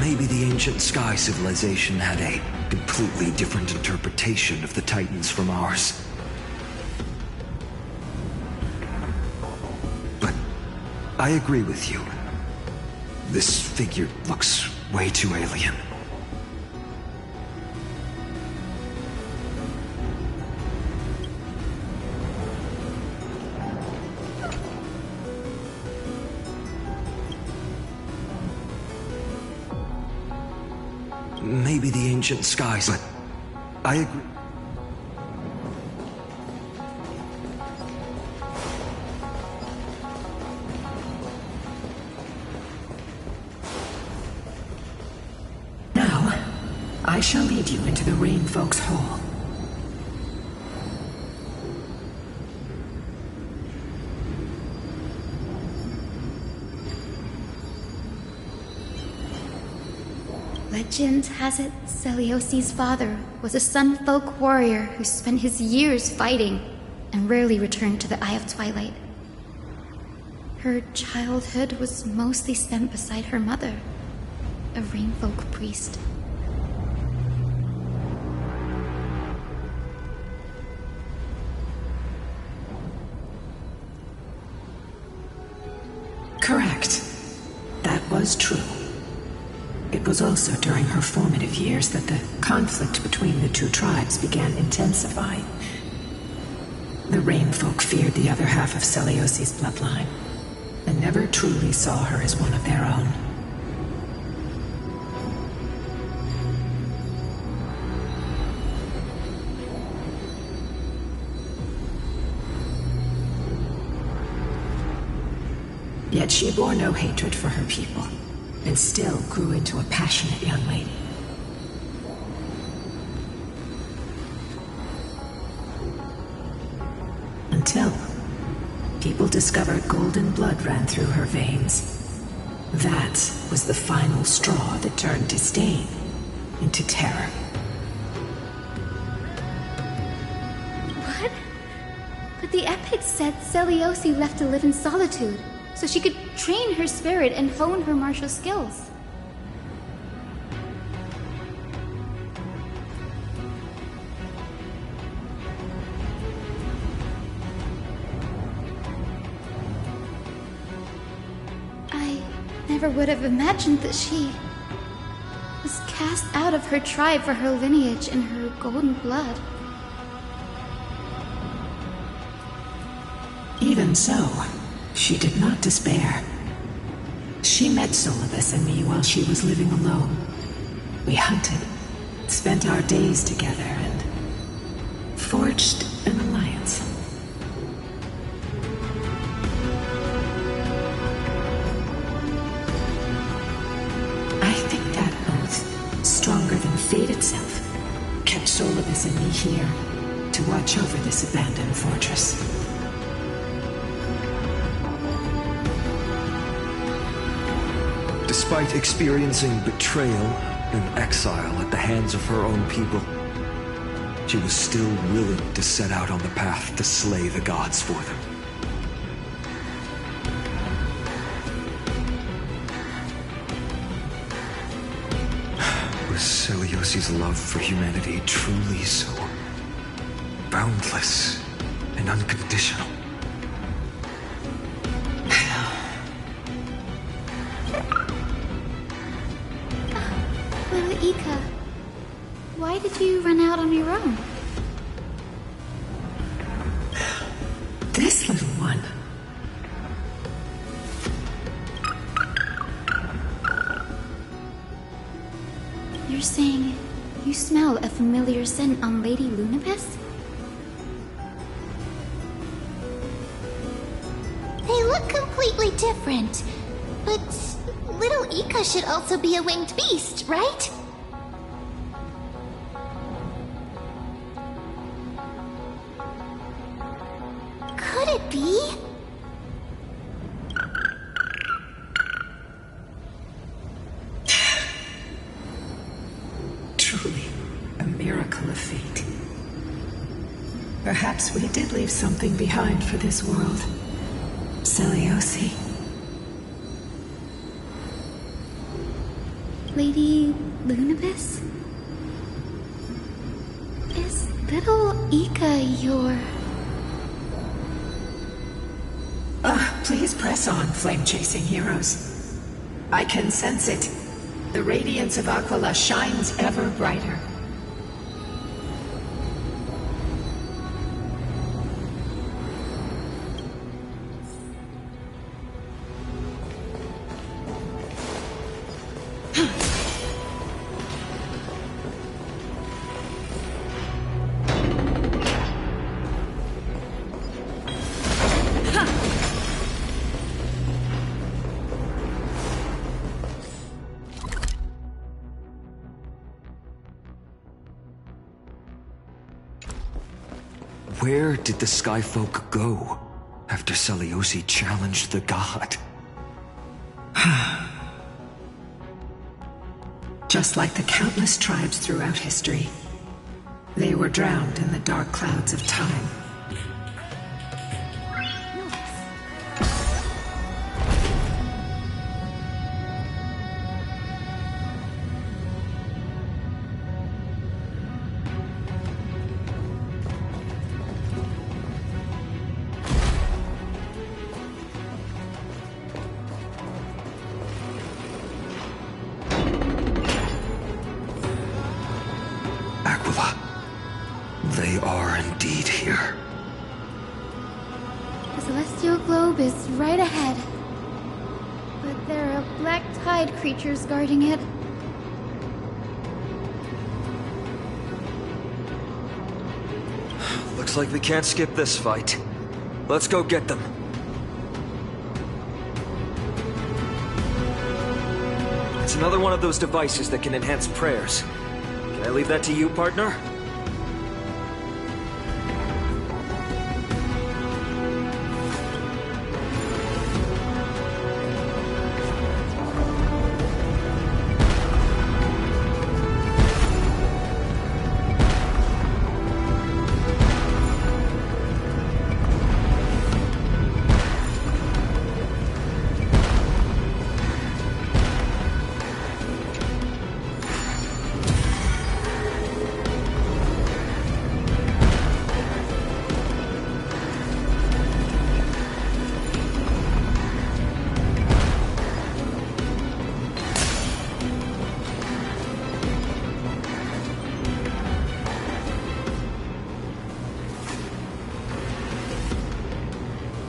Maybe the ancient sky civilization had a completely different interpretation of the Titans from ours. But I agree with you. This figure looks way too alien. Maybe the ancient skies, but I agree. Now, I shall lead you into the Rain Folk's Hall. Legend has it Celiosi's father was a Sun-folk warrior who spent his years fighting and rarely returned to the Eye of Twilight. Her childhood was mostly spent beside her mother, a Rainfolk priest. Correct. That was true. It was also during her formative years that the conflict between the two tribes began intensifying. The Rainfolk feared the other half of Celiosi's bloodline, and never truly saw her as one of their own. Yet she bore no hatred for her people, and still grew into a passionate young lady. Until people discovered golden blood ran through her veins. That was the final straw that turned disdain into terror. What? But the epics said Celiosi left to live in solitude, so she could train her spirit and hone her martial skills. I never would have imagined that she was cast out of her tribe for her lineage and her golden blood. Even so, she did not despair. She met Solibus and me while she was living alone. We hunted, spent our days together, and forged an alliance. I think that oath, stronger than fate itself, kept Solibus and me here to watch over this abandoned fortress. Despite experiencing betrayal and exile at the hands of her own people, she was still willing to set out on the path to slay the gods for them. Was Celiosi's love for humanity truly so boundless and unconditional? Ika, why did you run out on your own? This little one. You're saying you smell a familiar scent on Lady Lunibus? They look completely different, but little Ika should also be a winged beast, right? Could it be? Truly, a miracle of fate. Perhaps we did leave something behind for this world. Celiosi. Lady Lunibus? Is little Ika your... Please press on, flame-chasing heroes. I can sense it. The radiance of Aquila shines ever brighter. Where did the Skyfolk go after Seliosi challenged the god? Just like the countless tribes throughout history, they were drowned in the dark clouds of time. They are indeed here. The celestial globe is right ahead. But there are black tide creatures guarding it. Looks like we can't skip this fight. Let's go get them. It's another one of those devices that can enhance prayers. Can I leave that to you, partner?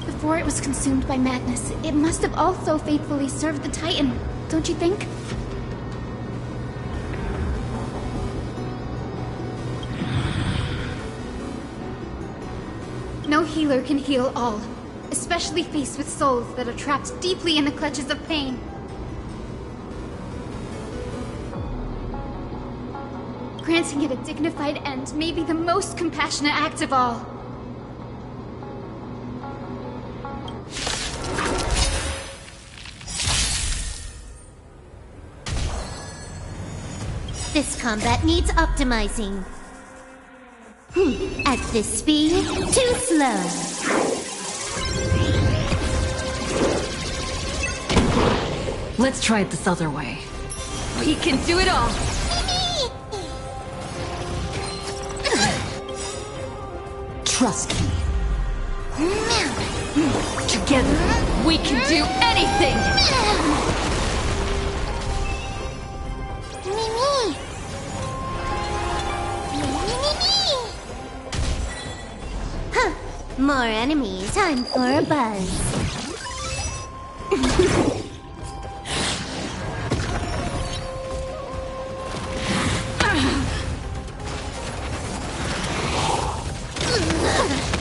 Before it was consumed by madness, it must have also faithfully served the Titan, don't you think? No healer can heal all, especially faced with souls that are trapped deeply in the clutches of pain. Granting it a dignified end may be the most compassionate act of all. This combat needs optimizing. At this speed, too slow. Let's try it this other way. We can do it all! Trust me. Together, we can do anything! More enemies, time for a buzz.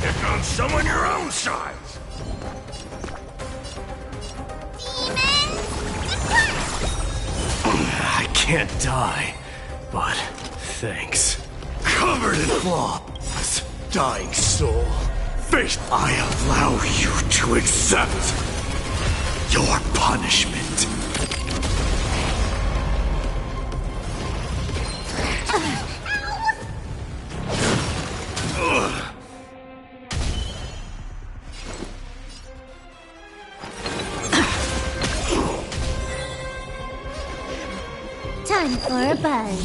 Pick on someone your own size. I can't die, but thanks. Covered in flaws, dying soul. Face, I allow you to accept your punishment. Time for a buzz.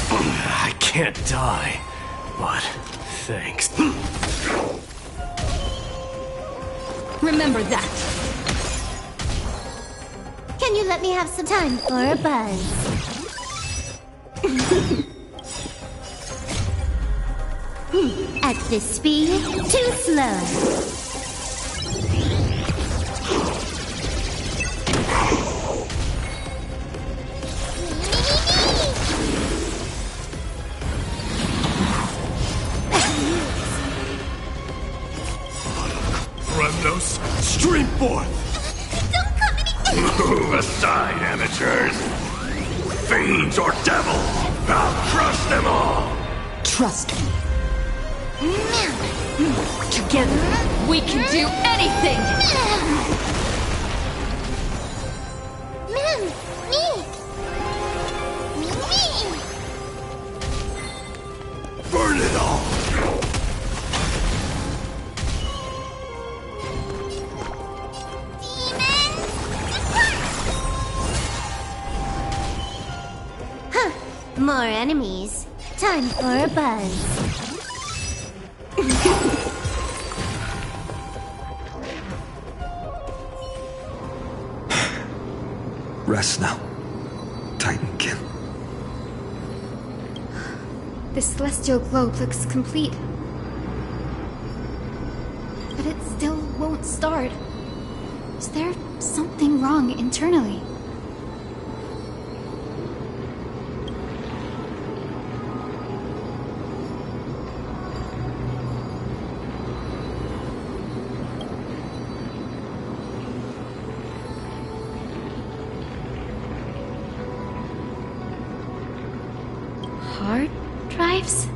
I can't die, but thanks. Remember that. Can you let me have some time for a buzz? At this speed, too slow. Remnos, stream forth! Don't come any Move aside, amateurs! Fiends or devils! I'll crush them all! Trust me. Together, we can do anything! Burn it all! More enemies. Time for a buzz. Rest now, Titankin. The celestial globe looks complete. But it still won't start. Is there something wrong internally? Hard drives?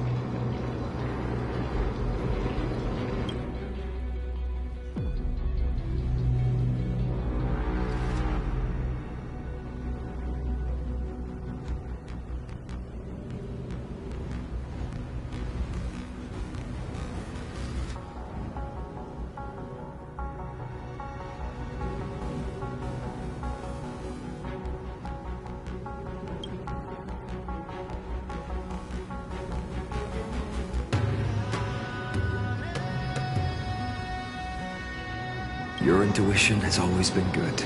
Your intuition has always been good.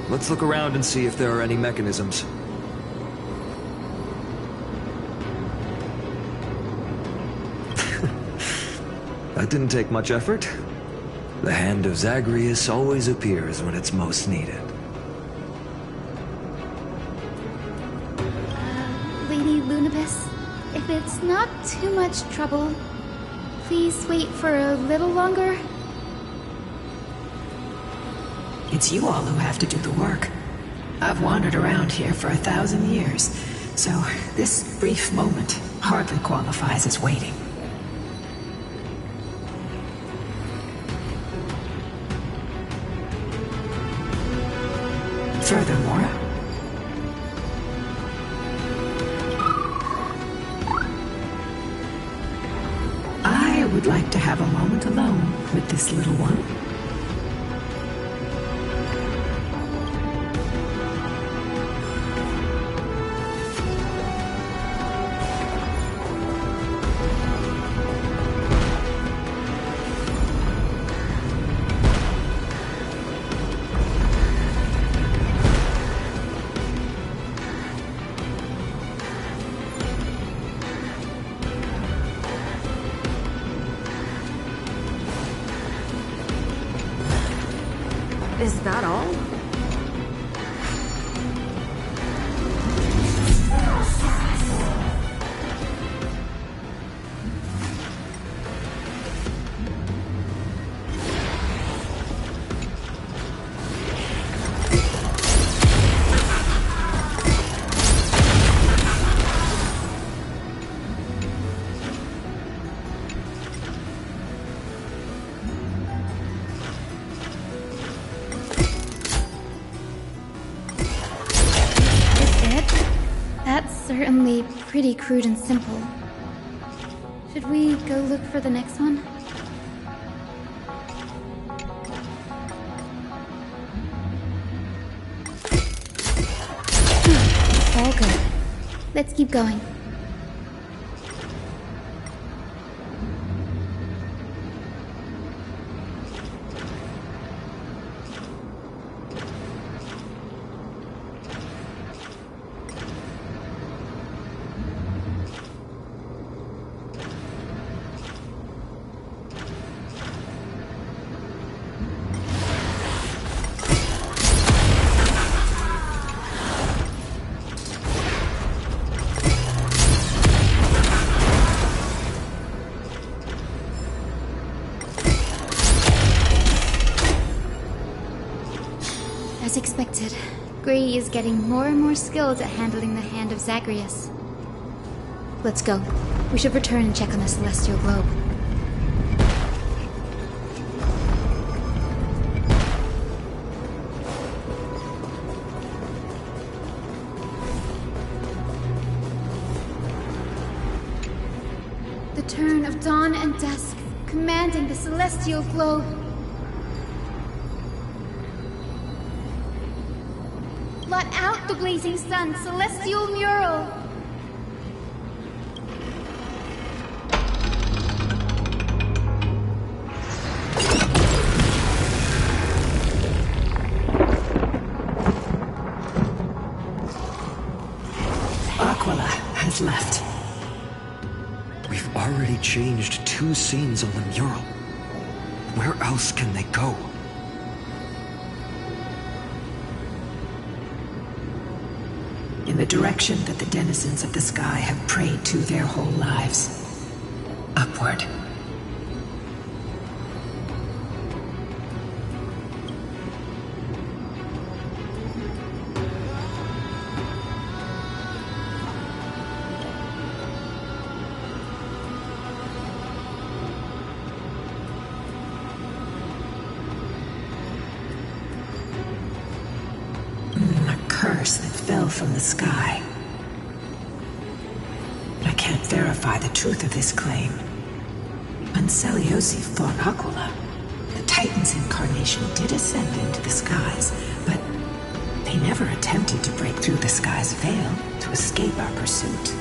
Let's look around and see if there are any mechanisms. That didn't take much effort. The hand of Zagreus always appears when it's most needed. Lady Lunibus, if it's not too much trouble, please wait for a little longer. It's you all who have to do the work. I've wandered around here for 1,000 years, so this brief moment hardly qualifies as waiting. Furthermore, I would like to have a moment alone with this little one. Is that all? That's certainly pretty crude and simple. Should we go look for the next one? All good. Let's keep going. As expected, Grady is getting more and more skilled at handling the hand of Zagreus. Let's go. We should return and check on the celestial globe. The turn of dawn and dusk, commanding the celestial globe. Blot out the blazing sun, celestial mural! Aquila has left. We've already changed 2 scenes on the mural. Where else can they go? In the direction that the denizens of the sky have prayed to their whole lives. Upward. Curse that fell from the sky. But I can't verify the truth of this claim. When Celiosi fought Aquila, the Titan's incarnation did ascend into the skies, but they never attempted to break through the sky's veil to escape our pursuit.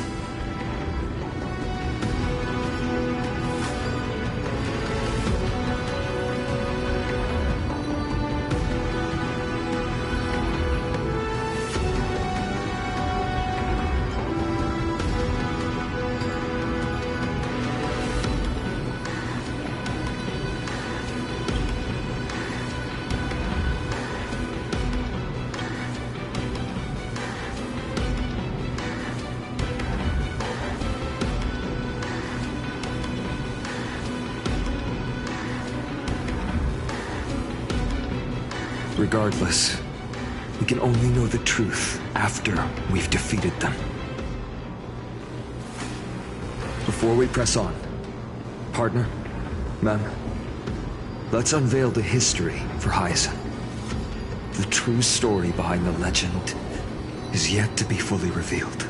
Regardless, we can only know the truth after we've defeated them. Before we press on, partner, ma'am, let's unveil the history for Hyacinth. The true story behind the legend is yet to be fully revealed.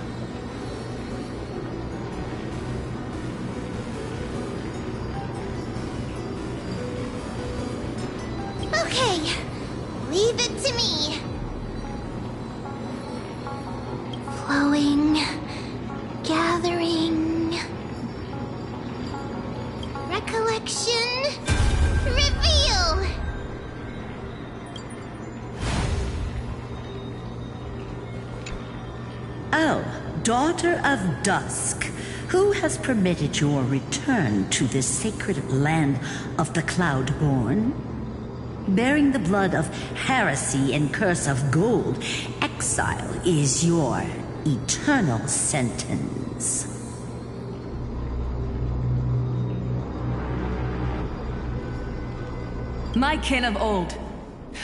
Okay, leave it to me. Flowing, gathering, recollection, reveal. Oh, daughter of dusk, who has permitted your return to this sacred land of the Cloudborn? Bearing the blood of heresy and curse of gold, exile is your eternal sentence. My kin of old.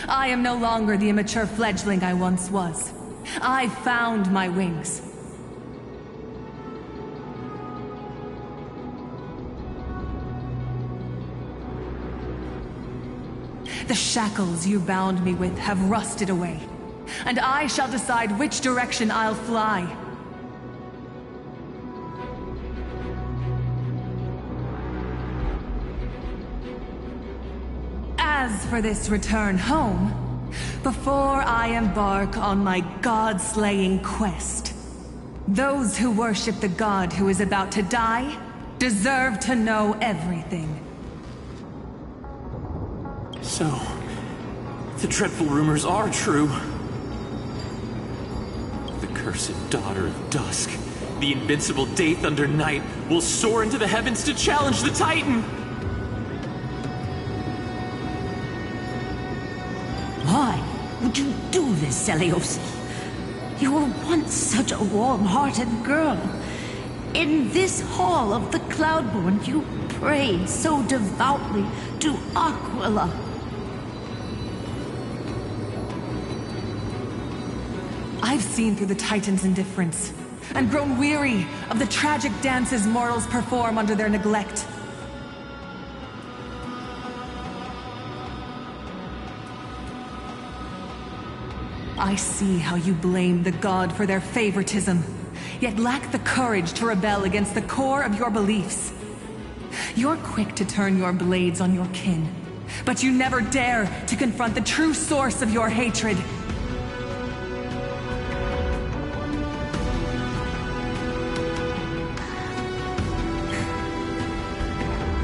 I am no longer the immature fledgling I once was. I found my wings. The shackles you bound me with have rusted away, and I shall decide which direction I'll fly. As for this return home, before I embark on my god-slaying quest, those who worship the god who is about to die deserve to know everything. So, the dreadful rumors are true. The cursed daughter of dusk, the invincible Daith under night, will soar into the heavens to challenge the Titan! Why would you do this, Seliosi? You were once such a warm-hearted girl. In this hall of the Cloudborn, you prayed so devoutly to Aquila. I've seen through the Titan's indifference, and grown weary of the tragic dances mortals perform under their neglect. I see how you blame the god for their favoritism, yet lack the courage to rebel against the core of your beliefs. You're quick to turn your blades on your kin, but you never dare to confront the true source of your hatred.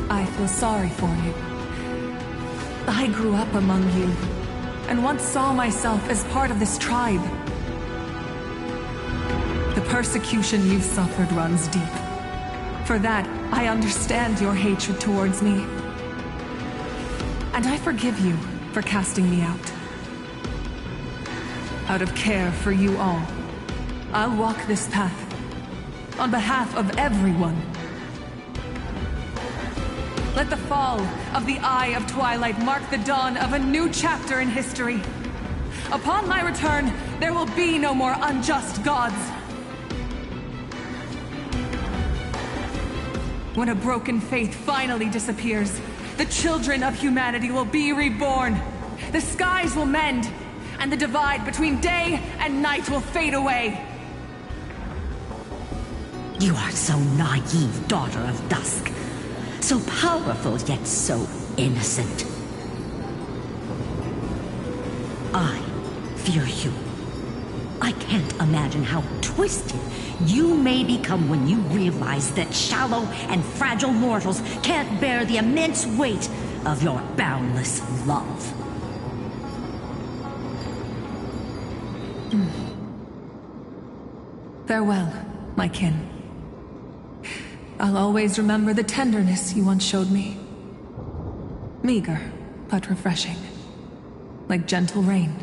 I feel sorry for you. I grew up among you, and once saw myself as part of this tribe. The persecution you suffered runs deep. For that, I understand your hatred towards me. And I forgive you for casting me out. Out of care for you all, I'll walk this path on behalf of everyone. Let the fall of the Eye of Twilight mark the dawn of a new chapter in history. Upon my return, there will be no more unjust gods. When a broken faith finally disappears, the children of humanity will be reborn. The skies will mend, and the divide between day and night will fade away. You are so naive, daughter of dusk. So powerful, yet so innocent. I fear you. I can't imagine how twisted you may become when you realize that shallow and fragile mortals can't bear the immense weight of your boundless love. Farewell, my kin. I'll always remember the tenderness you once showed me. Meager, but refreshing. Like gentle rain.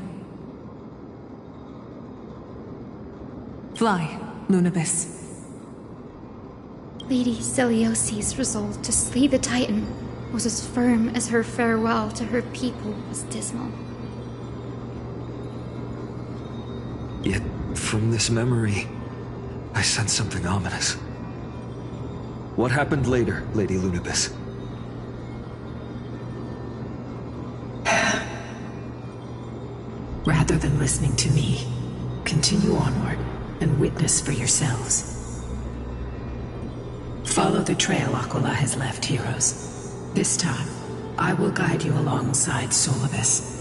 Fly, Lunibis. Lady Celiosi's resolve to slay the Titan was as firm as her farewell to her people was dismal. Yet, from this memory, I sense something ominous. What happened later, Lady Lunibis? Rather than listening to me, continue onward and witness for yourselves. Follow the trail Aquila has left, heroes. This time, I will guide you alongside Solibus.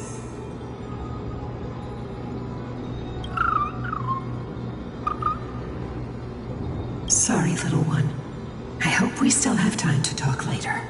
Sorry, little one. I hope we still have time to talk later.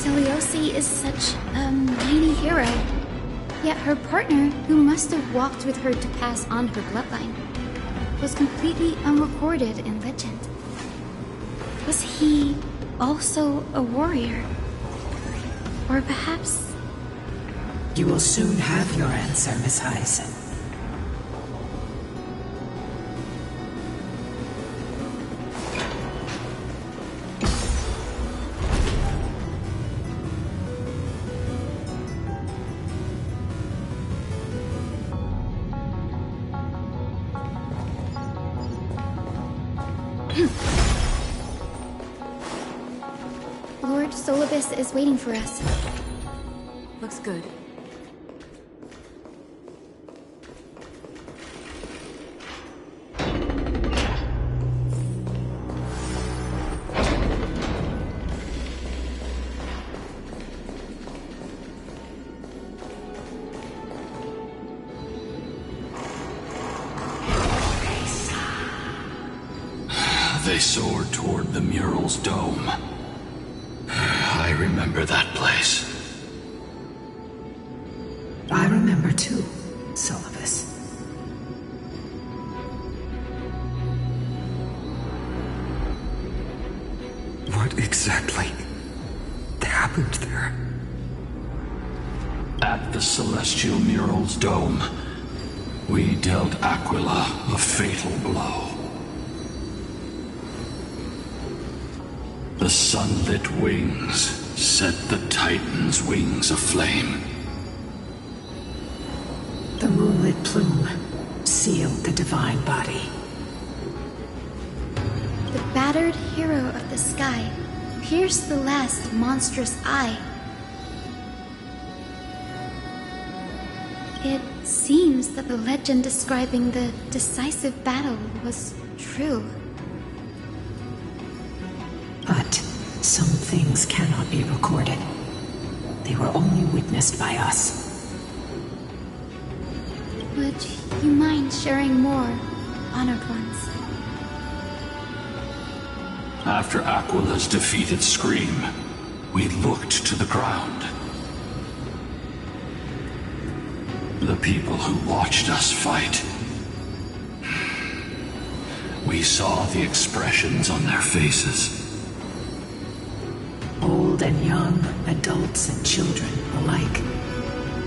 Selioci is such a mighty hero. Yet her partner, who must have walked with her to pass on her bloodline, was completely unrecorded in legend. Was he also a warrior? Or perhaps... You will soon have your answer, Miss Hyacinth. Lord Solibus is waiting for us. Looks good. They soared toward the mural's dome. I remember that place. I remember too, Solibus. What exactly happened there? At the celestial mural's dome, we dealt Aquila a fatal blow. The sunlit wings set the Titan's wings aflame. The moonlit plume sealed the divine body. The battered hero of the sky pierced the last monstrous eye. It seems that the legend describing the decisive battle was true. But some things cannot be recorded. They were only witnessed by us. Would you mind sharing more, honored ones? After Aquila's defeated scream, we looked to the ground. The people who watched us fight. We saw the expressions on their faces. Old and young, adults and children alike.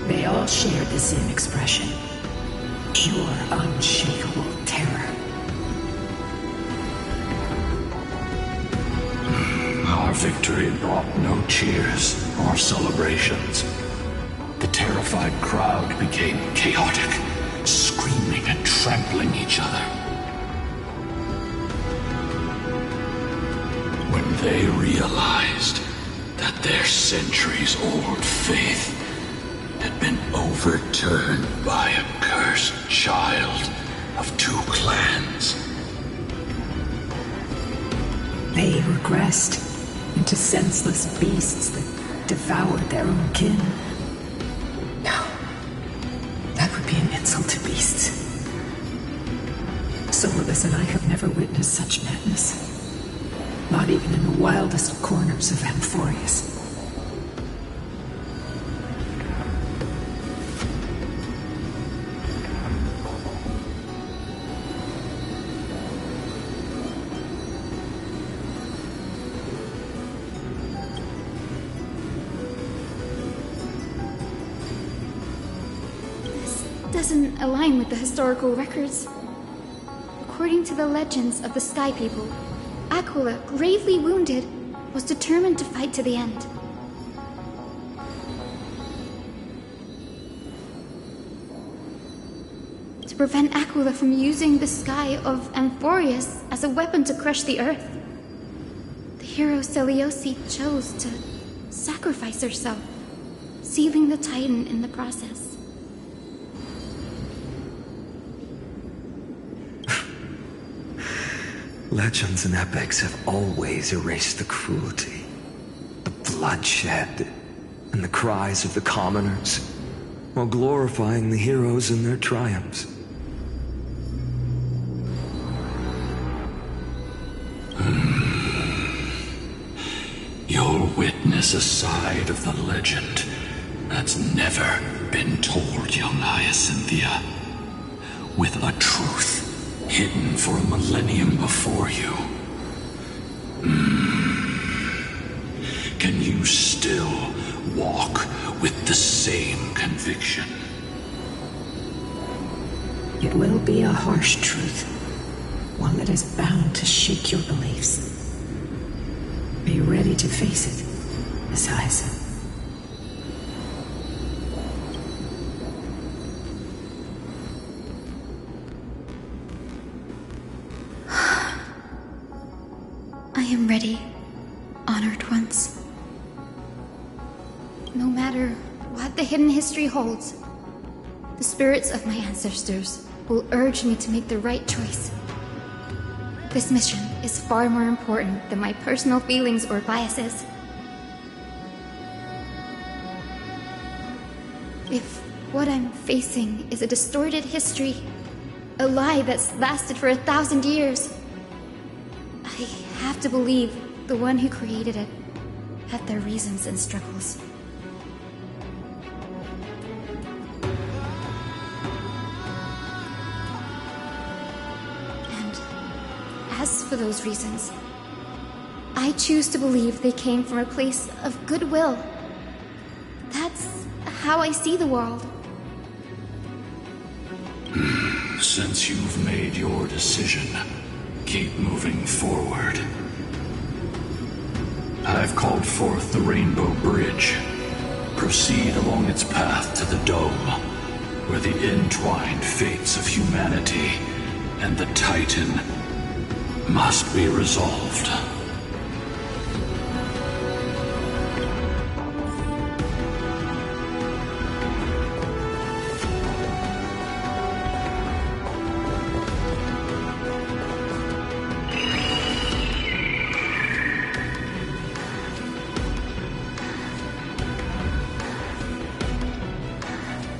They all shared the same expression. Pure, unshakable terror. Our victory brought no cheers or celebrations. The terrified crowd became chaotic, screaming and trampling each other. When they realized that their centuries-old faith had been overturned by a cursed child of two clans. They regressed into senseless beasts that devoured their own kin. No, that would be an insult to beasts. Solibus and I have never witnessed such madness. Not even in the wildest corners of Amphorius. This doesn't align with the historical records. According to the legends of the Sky People, Aquila, gravely wounded, was determined to fight to the end. To prevent Aquila from using the sky of Amphorius as a weapon to crush the earth, the hero Selioci chose to sacrifice herself, sealing the Titan in the process. Legends and epics have always erased the cruelty, the bloodshed, and the cries of the commoners, while glorifying the heroes and their triumphs. You'll witness a side of the legend that's never been told, young Hyacinthia. With a truth hidden for a millennium before you. Can you still walk with the same conviction? It will be a harsh truth, one that is bound to shake your beliefs. Be ready to face it, Miss Hyacinth. I am ready, honored ones. No matter what the hidden history holds, the spirits of my ancestors will urge me to make the right choice. This mission is far more important than my personal feelings or biases. If what I'm facing is a distorted history, a lie that's lasted for 1,000 years, I have to believe the one who created it had their reasons and struggles. And as for those reasons, I choose to believe they came from a place of goodwill. That's how I see the world. Since you've made your decision, keep moving forward. I've called forth the Rainbow Bridge. Proceed along its path to the Dome, where the entwined fates of humanity and the Titan must be resolved.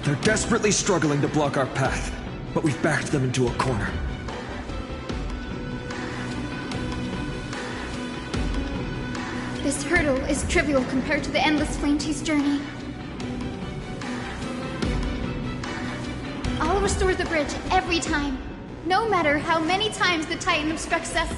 They're desperately struggling to block our path, but we've backed them into a corner. This hurdle is trivial compared to the endless flame chase journey. I'll restore the bridge every time, no matter how many times the Titan obstructs us.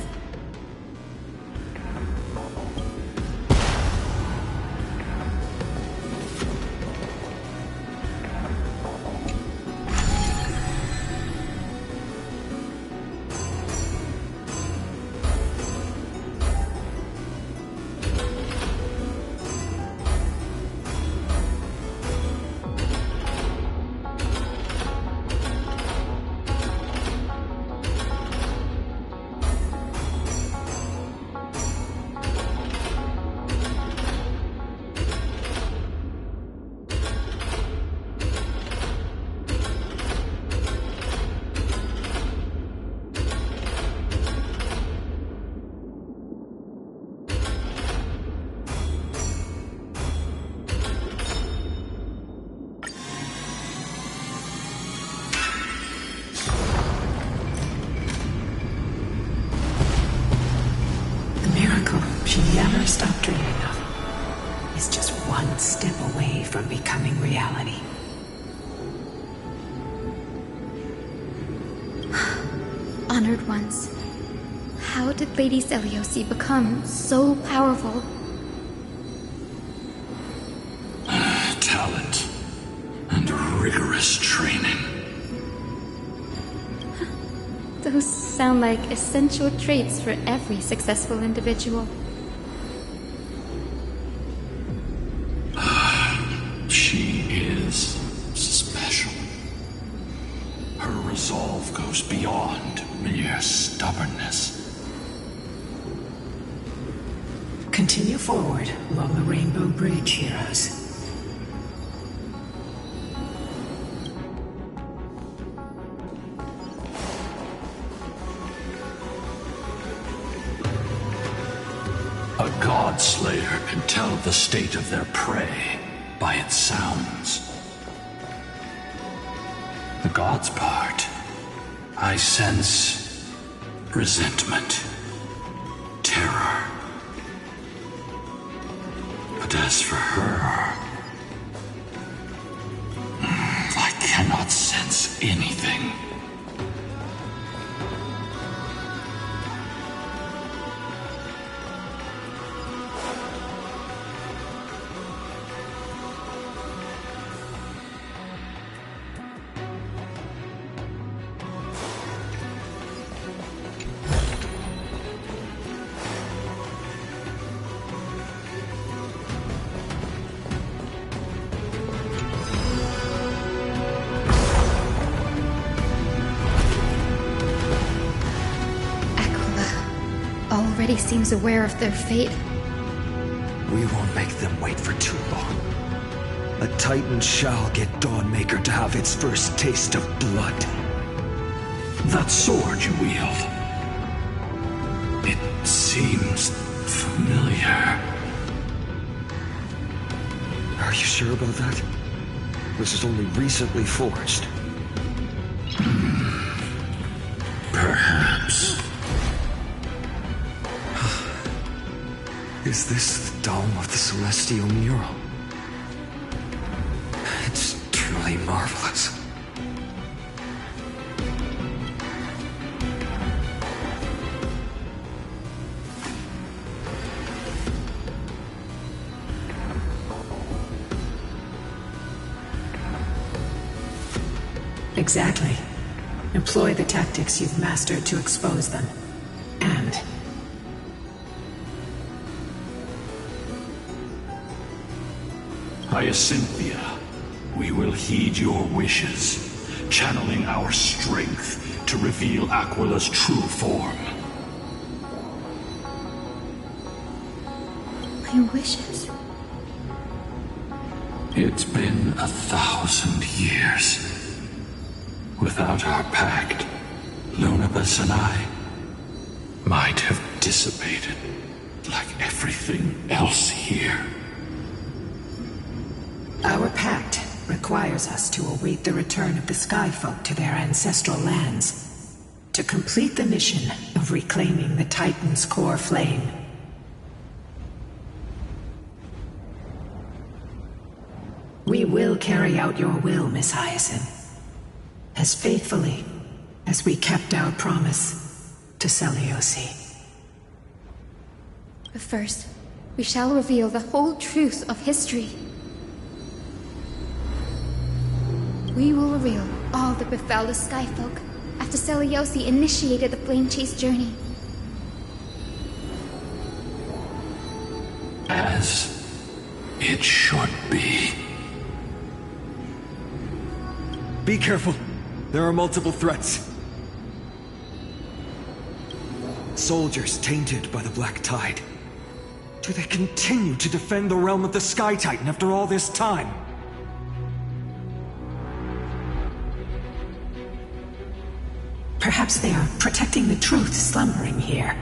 She never stopped dreaming of is just one step away from becoming reality. Honored ones, how did Lady Seliosi become so powerful? Talent and rigorous training. Those sound like essential traits for every successful individual. She is special. Her resolve goes beyond mere stubbornness. Continue forward along the Rainbow Bridge, heroes. A Godslayer can tell the state of their prey by its sounds. The God's part, I sense resentment, terror. But as for her, I cannot sense anything. Already seems aware of their fate. We won't make them wait for too long. A Titan shall get Dawnmaker to have its first taste of blood. That sword you wield, it seems familiar. Are you sure about that? This is only recently forged. Perhaps. Is this the dome of the Celestial mural? It's truly marvelous. Exactly. Employ the tactics you've mastered to expose them. And Hyacinthia, we will heed your wishes, channeling our strength to reveal Aquila's true form. My wishes? It's been 1,000 years. Without our pact, Lunabus and I might have dissipated like everything else here. our pact requires us to await the return of the Skyfolk to their ancestral lands, to complete the mission of reclaiming the Titan's core flame. We will carry out your will, Miss Hyacinth, as faithfully as we kept our promise to Seliosi. But first, we shall reveal the whole truth of history. We will reveal all that befell the Skyfolk after Seliosi initiated the Flame Chase journey. As it should be. Be careful. There are multiple threats. Soldiers tainted by the Black Tide. Do they continue to defend the realm of the Sky Titan after all this time? Perhaps they are protecting the truth slumbering here.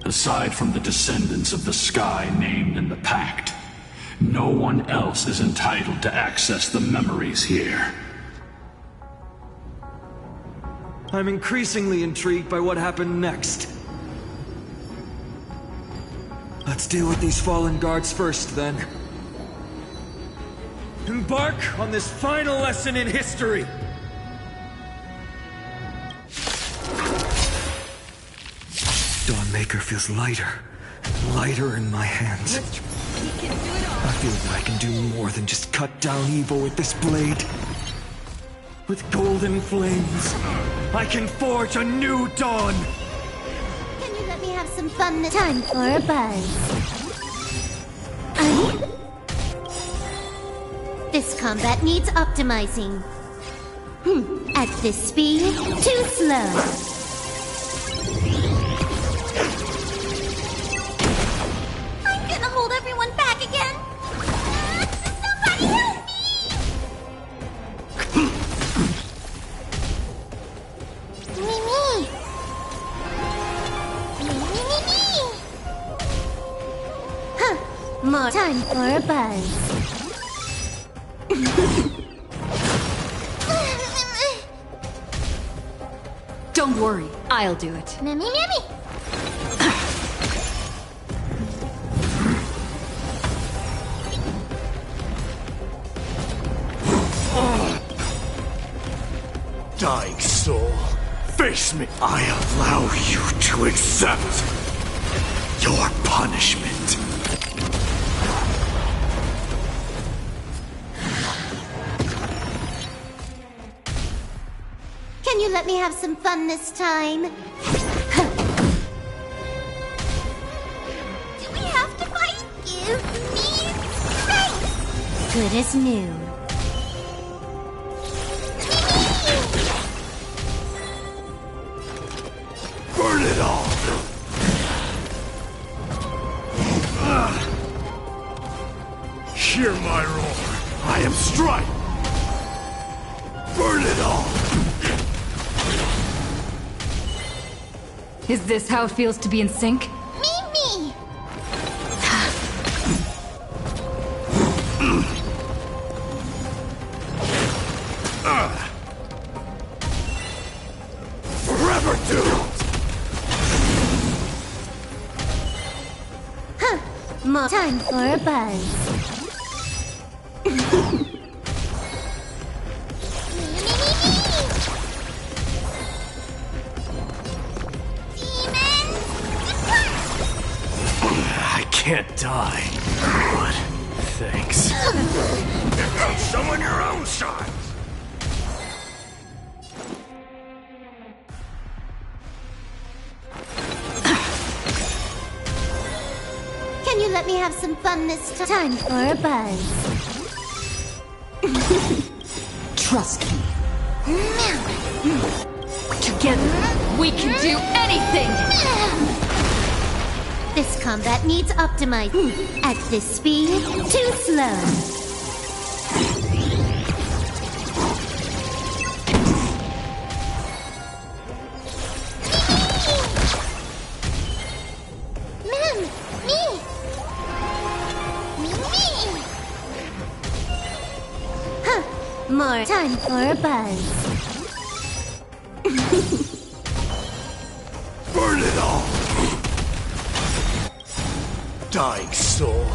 Aside from the descendants of the Sky named in the Pact, no one else is entitled to access the memories here. I'm increasingly intrigued by what happened next. Let's deal with these fallen guards first, then. Embark on this final lesson in history! Dawnmaker feels lighter and lighter in my hands. I feel that I can do more than just cut down evil with this blade. With golden flames, I can forge a new dawn! Can you let me have some fun this time for a buzz? This combat needs optimizing. At this speed, too slow. I'm gonna hold everyone back again. Somebody help me! Me. Huh, more time for a buzz. Don't worry, I'll do it. Mimmy. Dying soul, face me. I allow you to accept your punishment. Can you let me have some fun this time? Do we have to fight? Give me strength! Good as new. Burn it all! Hear my roar. I am strike. Burn it all! Is this how it feels to be in sync? Me! Forever doomed! More time for a buzz. I can't die, but thanks. Summon your own shot! Can you let me have some fun this time for a buzz? Trust me. Together, we can do anything! This combat needs optimizing. At this speed, too slow. More time for a buzz. Burn it all! Dying soul,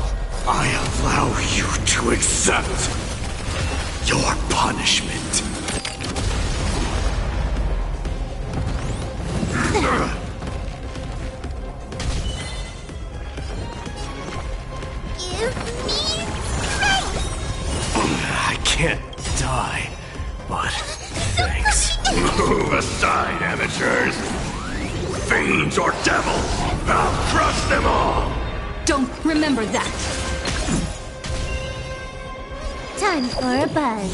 I allow you to accept your punishment. Give me strength! I can't die, but thanks. Move aside, amateurs! Fiends or devils, I'll crush them all! Don't remember that! Time for a buzz.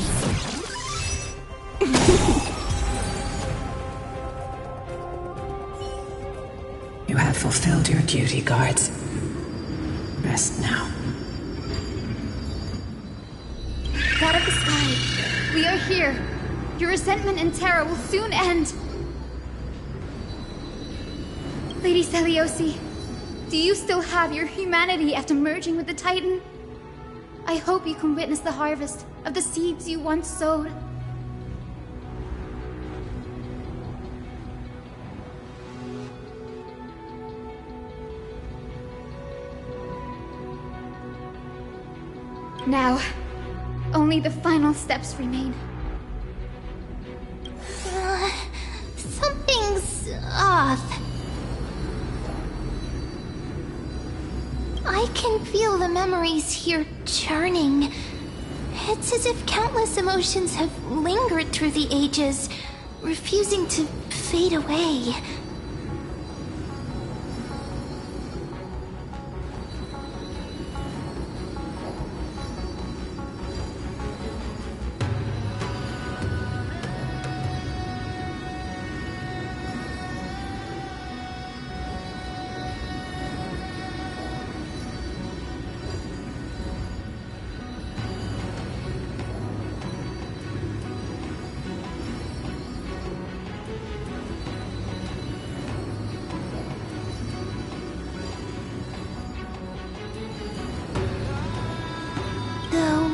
You have fulfilled your duty, guards. Rest now. God of the sky, we are here. Your resentment and terror will soon end. Lady Celiosi, do you still have your humanity after merging with the Titan? I hope you can witness the harvest of the seeds you once sowed. Now, only the final steps remain. Something's off. I can feel the memories here churning. It's as if countless emotions have lingered through the ages, refusing to fade away.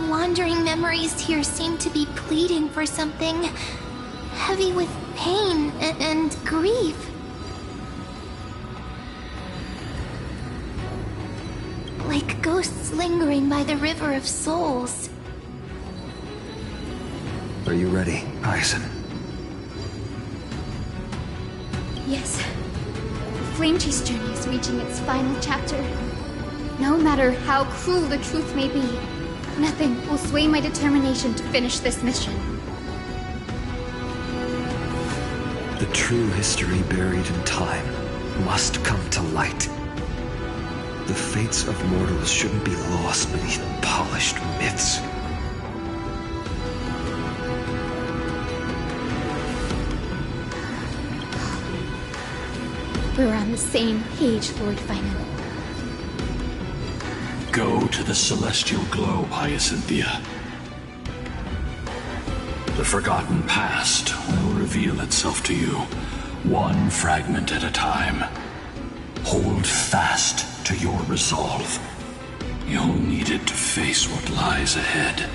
Wandering memories here seem to be pleading for something, heavy with pain and grief. Like ghosts lingering by the river of souls. Are you ready, Hyacin? Yes. Flame Chase journey is reaching its final chapter. No matter how cruel the truth may be, nothing will sway my determination to finish this mission. The true history buried in time must come to light. The fates of mortals shouldn't be lost beneath polished myths. We're on the same page, Lord Finan. Go to the celestial globe, Hyacinthia. The forgotten past will reveal itself to you, one fragment at a time. Hold fast to your resolve. You'll need it to face what lies ahead.